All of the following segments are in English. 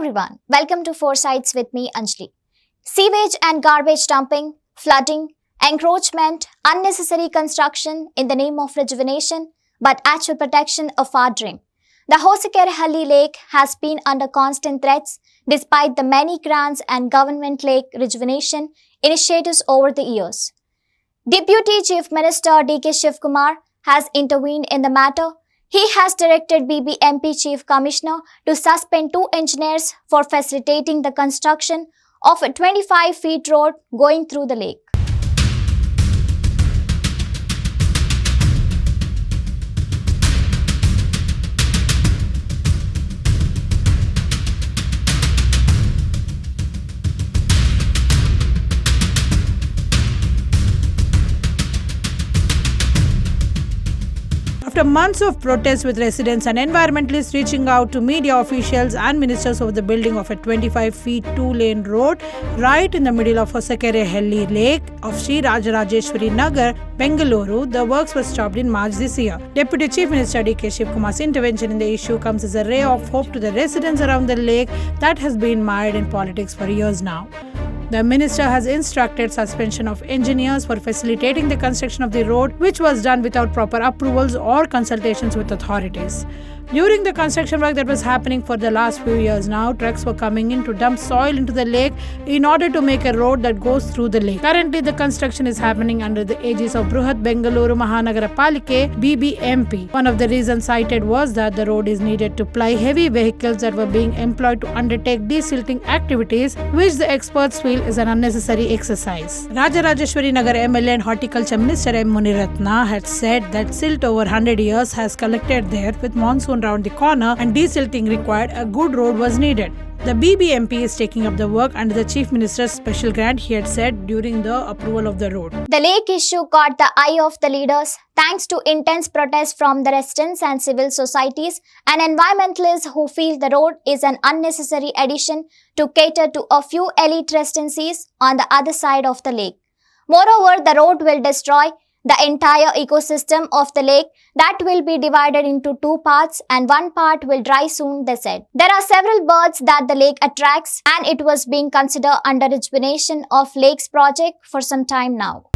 everyone, welcome to 4 Sides with me Anjali. Sewage and garbage dumping, flooding, encroachment, unnecessary construction in the name of rejuvenation, but actual protection a far dream. The Hosakerehalli lake has been under constant threats despite the many grants and government lake rejuvenation initiatives over the years. Deputy Chief Minister DK Shivakumar has intervened in the matter. He has directed BBMP Chief Commissioner to suspend 2 engineers for facilitating the construction of a 25-feet road going through the lake. After months of protests with residents and environmentalists reaching out to media officials and ministers over the building of a 25-feet 2-lane road right in the middle of Hosakerehalli lake of Sri Rajarajeshwari Nagar, Bengaluru, the works were stopped in March this year. Deputy Chief Minister DK Shivakumar's intervention in the issue comes as a ray of hope to the residents around the lake that has been mired in politics for years now. The minister has instructed suspension of engineers for facilitating the construction of the road, which was done without proper approvals or consultations with authorities. During the construction work that was happening for the last few years now, trucks were coming in to dump soil into the lake in order to make a road that goes through the lake. Currently, the construction is happening under the aegis of Bruhat Bengaluru Mahanagarapalikhe BBMP. One of the reasons cited was that the road is needed to ply heavy vehicles that were being employed to undertake desilting activities, which the experts feel is an unnecessary exercise. Rajarajeshwari Nagar MLA and Horticulture Minister M. Muniratna had said that silt over 100 years has collected there with monsoon round the corner and desilting required, a good road was needed. The BBMP is taking up the work under the Chief Minister's special grant, he had said during the approval of the road. The lake issue caught the eye of the leaders thanks to intense protests from the residents and civil societies and environmentalists who feel the road is an unnecessary addition to cater to a few elite residencies on the other side of the lake. Moreover, the road will destroy the entire ecosystem of the lake that will be divided into 2 parts and one part will dry soon, they said. There are several birds that the lake attracts and it was being considered under rejuvenation of lakes project for some time now.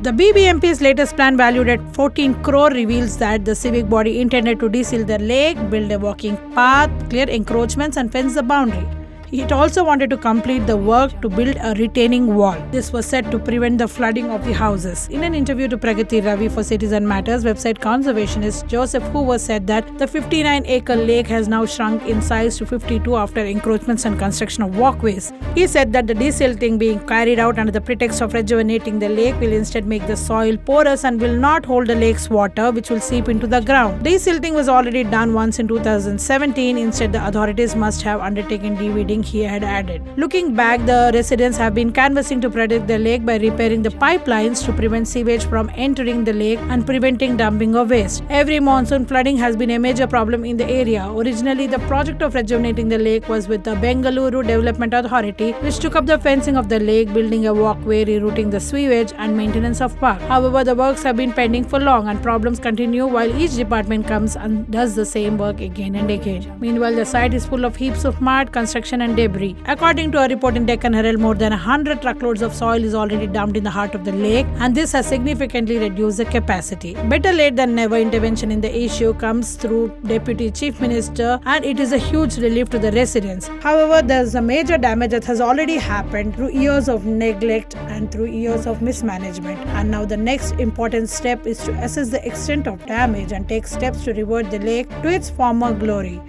The BBMP's latest plan, valued at 14 crore, reveals that the civic body intended to desil the lake, build a walking path, clear encroachments and fence the boundary. It also wanted to complete the work to build a retaining wall. This was set to prevent the flooding of the houses. In an interview to Pragati Ravi for Citizen Matters, website conservationist Joseph Hoover said that the 59-acre lake has now shrunk in size to 52 after encroachments and construction of walkways. He said that the desilting being carried out under the pretext of rejuvenating the lake will instead make the soil porous and will not hold the lake's water, which will seep into the ground. Desilting was already done once in 2017. Instead, the authorities must have undertaken deweeding, he had added. Looking back, the residents have been canvassing to protect the lake by repairing the pipelines to prevent sewage from entering the lake and preventing dumping of waste. Every monsoon, flooding has been a major problem in the area. Originally, the project of rejuvenating the lake was with the Bengaluru Development Authority, which took up the fencing of the lake, building a walkway, rerouting the sewage and maintenance of park. However, the works have been pending for long and problems continue while each department comes and does the same work again and again. Meanwhile, the site is full of heaps of mud, construction and debris. According to a report in Deccan Herald, more than 100 truckloads of soil is already dumped in the heart of the lake, and this has significantly reduced the capacity. Better late than never intervention in the issue comes through Deputy Chief Minister, and it is a huge relief to the residents. However, there is a major damage that has already happened through years of neglect and through years of mismanagement. And now the next important step is to assess the extent of damage and take steps to revert the lake to its former glory.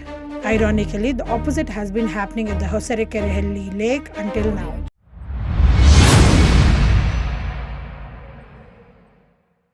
Ironically, the opposite has been happening at the Hosakerehalli lake until now.